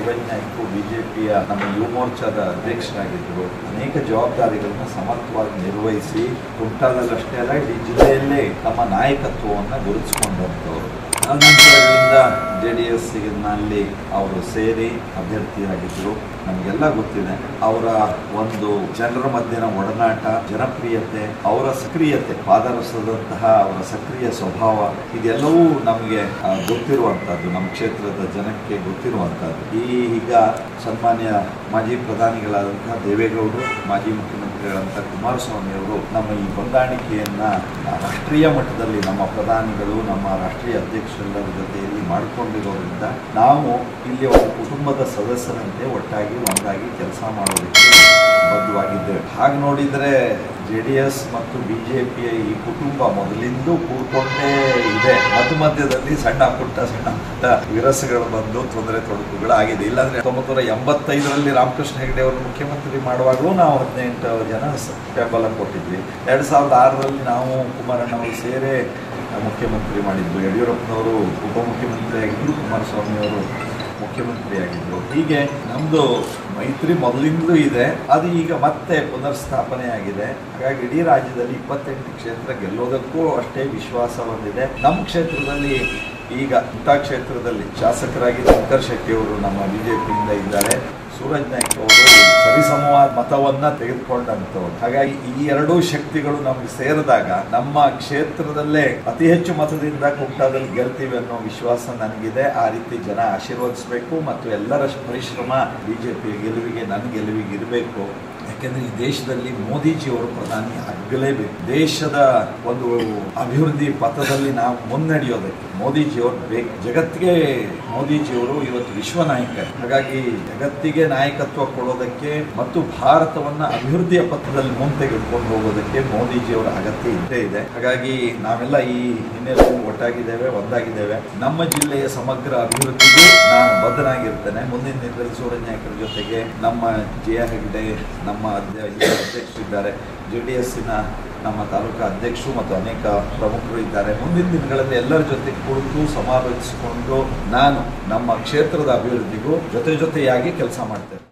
ಸೂರಜ್ ನಾಯ್ಕ ಬಿಜೆಪಿಯ ನಮ್ಮ ಯುವ ಮೋರ್ಚಾದ ಅಧ್ಯಕ್ಷರಾಗಿದ್ದರು. ಅನೇಕ ಜವಾಬ್ದಾರಿಗಳನ್ನು ಸಮರ್ಥವಾಗಿ ನಿರ್ವಹಿಸಿ ಕುಮಟಾದಲ್ಲಷ್ಟೇ ಅಲ್ಲ ಇಡೀ ಜಿಲ್ಲೆಯಲ್ಲೇ ತಮ್ಮ ನಾಯಕತ್ವವನ್ನು ಗುರುತಿಸಿಕೊಂಡಂಥವರು. ನಂತರದಿಂದ JDS-ನಲ್ಲಿ ಅವರು ಸೇರಿ ಅಭ್ಯರ್ಥಿಯಾಗಿದ್ದರು. ನಮಗೆಲ್ಲ ಗೊತ್ತಿದೆ ಅವರ ಒಂದು ಜನರ ಮಧ್ಯನ ಒಡನಾಟ, ಜನಪ್ರಿಯತೆ, ಅವರ ಸಕ್ರಿಯತೆ, ಪಾದರಸದಂತಹ ಅವರ ಸಕ್ರಿಯ ಸ್ವಭಾವ ಇದೆಲ್ಲವೂ ನಮಗೆ ಗೊತ್ತಿರುವಂಥದ್ದು, ನಮ್ಮ ಕ್ಷೇತ್ರದ ಜನಕ್ಕೆ ಗೊತ್ತಿರುವಂಥದ್ದು. ಈಗ ಸನ್ಮಾನ್ಯ ಮಾಜಿ ಪ್ರಧಾನಿಗಳಾದಂತಹ ದೇವೇಗೌಡರು, ಮಾಜಿ ಮುಖ್ಯಮಂತ್ರಿಗಳಂತಹ ಕುಮಾರಸ್ವಾಮಿ ಅವರು ನಮ್ಮ ಈ ಹೊಂದಾಣಿಕೆಯನ್ನ ರಾಷ್ಟ್ರೀಯ ಮಟ್ಟದಲ್ಲಿ ನಮ್ಮ ಪ್ರಧಾನಿಗಳು, ನಮ್ಮ ರಾಷ್ಟ್ರೀಯ ಅಧ್ಯಕ್ಷರೆಲ್ಲರ ಜೊತೆಯಲ್ಲಿ ಮಾಡಿಕೊಂಡಿರೋದ್ರಿಂದ ನಾವು ಇಲ್ಲಿ ಒಂದು ಕುಟುಂಬದ ಸದಸ್ಯರಂತೆ ಒಟ್ಟಾಗಿ ಒಂದಾಗಿ ಕೆಲಸ ಮಾಡೋದಕ್ಕೆ ಬದ್ಧವಾಗಿದ್ದೇವೆ. ಹಾಗೆ ನೋಡಿದರೆ JDS ಮತ್ತು ಬಿಜೆಪಿಯ ಈ ಕುಟುಂಬ ಮೊದಲಿಂದೂ ಕೂಡ್ಕೊಂಡೇ ಇದೆ. ಮಧ್ಯದಲ್ಲಿ ಸಣ್ಣ ಪುಟ್ಟ ವಿರಸಗಳು ಬಂದು ತೊಂದರೆ ತೊಡಕುಗಳಾಗಿದೆ. ಇಲ್ಲಾಂದ್ರೆ 1985ರಲ್ಲಿ ರಾಮಕೃಷ್ಣ ಹೆಗಡೆ ಅವರು ಮುಖ್ಯಮಂತ್ರಿ ಮಾಡುವಾಗಲೂ ನಾವು 18 ಜನ ಬೆಂಬಲ ಕೊಟ್ಟಿದ್ವಿ. 2006ರಲ್ಲಿ ನಾವು ಕುಮಾರಣ್ಣವರು ಸೇರಿ ಮುಖ್ಯಮಂತ್ರಿ ಮಾಡಿದ್ರು. ಯಡಿಯೂರಪ್ಪನವರು ಉಪಮುಖ್ಯಮಂತ್ರಿ ಆಗಿದ್ರು, ಕುಮಾರಸ್ವಾಮಿ ಅವರು ಮುಖ್ಯಮಂತ್ರಿಯಾಗಿದ್ದರು. ಹೀಗೆ ನಮ್ಮದು ಮೈತ್ರಿ ಮೊದಲಿಂದಲೂ ಇದೆ, ಅದು ಈಗ ಮತ್ತೆ ಪುನರ್ಸ್ಥಾಪನೆ ಆಗಿದೆ. ಹಾಗಾಗಿ ಇಡೀ ರಾಜ್ಯದಲ್ಲಿ 28 ಕ್ಷೇತ್ರ ಗೆಲ್ಲೋದಕ್ಕೂ ಅಷ್ಟೇ ವಿಶ್ವಾಸ ಹೊಂದಿದೆ. ನಮ್ಮ ಕ್ಷೇತ್ರದಲ್ಲಿ ಈಗ ಕುಮಟಾ ಕ್ಷೇತ್ರದಲ್ಲಿ ಶಾಸಕರಾಗಿ ಶಂಕರ್ ಶೆಟ್ಟಿ ಅವರು ನಮ್ಮ ಬಿಜೆಪಿಯಿಂದ ಇದ್ದಾರೆ. ಸೂರಜ್ ನಾಯ್ಕ ಅವರು ಸರಿಸಮವಾದ ಮತವನ್ನ ತೆಗೆದುಕೊಂಡಂಥವ್ರು. ಹಾಗಾಗಿ ಈ ಎರಡೂ ಶಕ್ತಿಗಳು ನಮ್ಗೆ ಸೇರಿದಾಗ ನಮ್ಮ ಕ್ಷೇತ್ರದಲ್ಲೇ ಅತಿ ಹೆಚ್ಚು ಮತದಿಂದ ಕುಮಟಾದಲ್ಲಿ ಗೆಲ್ತೀವಿ ಅನ್ನೋ ವಿಶ್ವಾಸ ನನಗಿದೆ. ಆ ರೀತಿ ಜನ ಆಶೀರ್ವದಿಸಬೇಕು ಮತ್ತು ಎಲ್ಲರ ಪರಿಶ್ರಮ ಬಿಜೆಪಿ ಗೆಲುವಿಗೆ, ನನ್ನ ಗೆಲುವಿಗೆ ಇರಬೇಕು. ಯಾಕೆಂದ್ರೆ ಈ ದೇಶದಲ್ಲಿ ಮೋದಿಜಿಯವರು ಪ್ರಧಾನಿ ಆಗಲೇಬೇಕು. ದೇಶದ ಒಂದು ಅಭಿವೃದ್ಧಿ ಪಥದಲ್ಲಿ ನಾವು ಮುನ್ನಡೆಯೋದಕ್ಕೆ ಮೋದಿಜಿಯವರು ಬೇಕು. ಜಗತ್ತಿಗೆ ಮೋದಿಜಿಯವರು ಇವತ್ತು ವಿಶ್ವ ನಾಯಕ. ಹಾಗಾಗಿ ಜಗತ್ತಿಗೆ ನಾಯಕತ್ವ ಕೊಡೋದಕ್ಕೆ ಮತ್ತು ಭಾರತವನ್ನ ಅಭಿವೃದ್ಧಿಯ ಪಥದಲ್ಲಿ ಮುಂತೆಗೆದುಕೊಂಡು ಹೋಗೋದಕ್ಕೆ ಮೋದಿಜಿಯವರ ಅಗತ್ಯ ಇದ್ದೇ ಇದೆ. ಹಾಗಾಗಿ ನಾವೆಲ್ಲ ಈ ಹಿನ್ನೆಲೆಯಲ್ಲಿ ಒಟ್ಟಾಗಿದ್ದೇವೆ, ಒಂದಾಗಿದ್ದೇವೆ. ನಮ್ಮ ಜಿಲ್ಲೆಯ ಸಮಗ್ರ ಅಭಿವೃದ್ಧಿಗೂ ನಾನು ಬದ್ಧನಾಗಿರ್ತೇನೆ. ಮುಂದಿನ ದಿನದಲ್ಲಿ ಸೂರಜ್ ನಾಯ್ಕರ ಜೊತೆಗೆ ನಮ್ಮ ಜಯ ಹೆಗ್ಡೆ, ನಮ್ಮ ಅಧ್ಯಕ್ಷರಿದ್ದಾರೆ, JDS-ನ ನಮ್ಮ ತಾಲೂಕಾ ಅಧ್ಯಕ್ಷರು ಮತ್ತು ಅನೇಕ ಪ್ರಮುಖರು ಇದ್ದಾರೆ. ಮುಂದಿನ ದಿನಗಳಲ್ಲಿ ಎಲ್ಲರ ಜೊತೆ ಕುಳಿತು ಸಮಾಲೋಚಿಸಿಕೊಂಡು ನಾನು ನಮ್ಮ ಕ್ಷೇತ್ರದ ಅಭಿವೃದ್ಧಿಗೂ ಜೊತೆಯಾಗಿ ಕೆಲಸ ಮಾಡ್ತೇನೆ.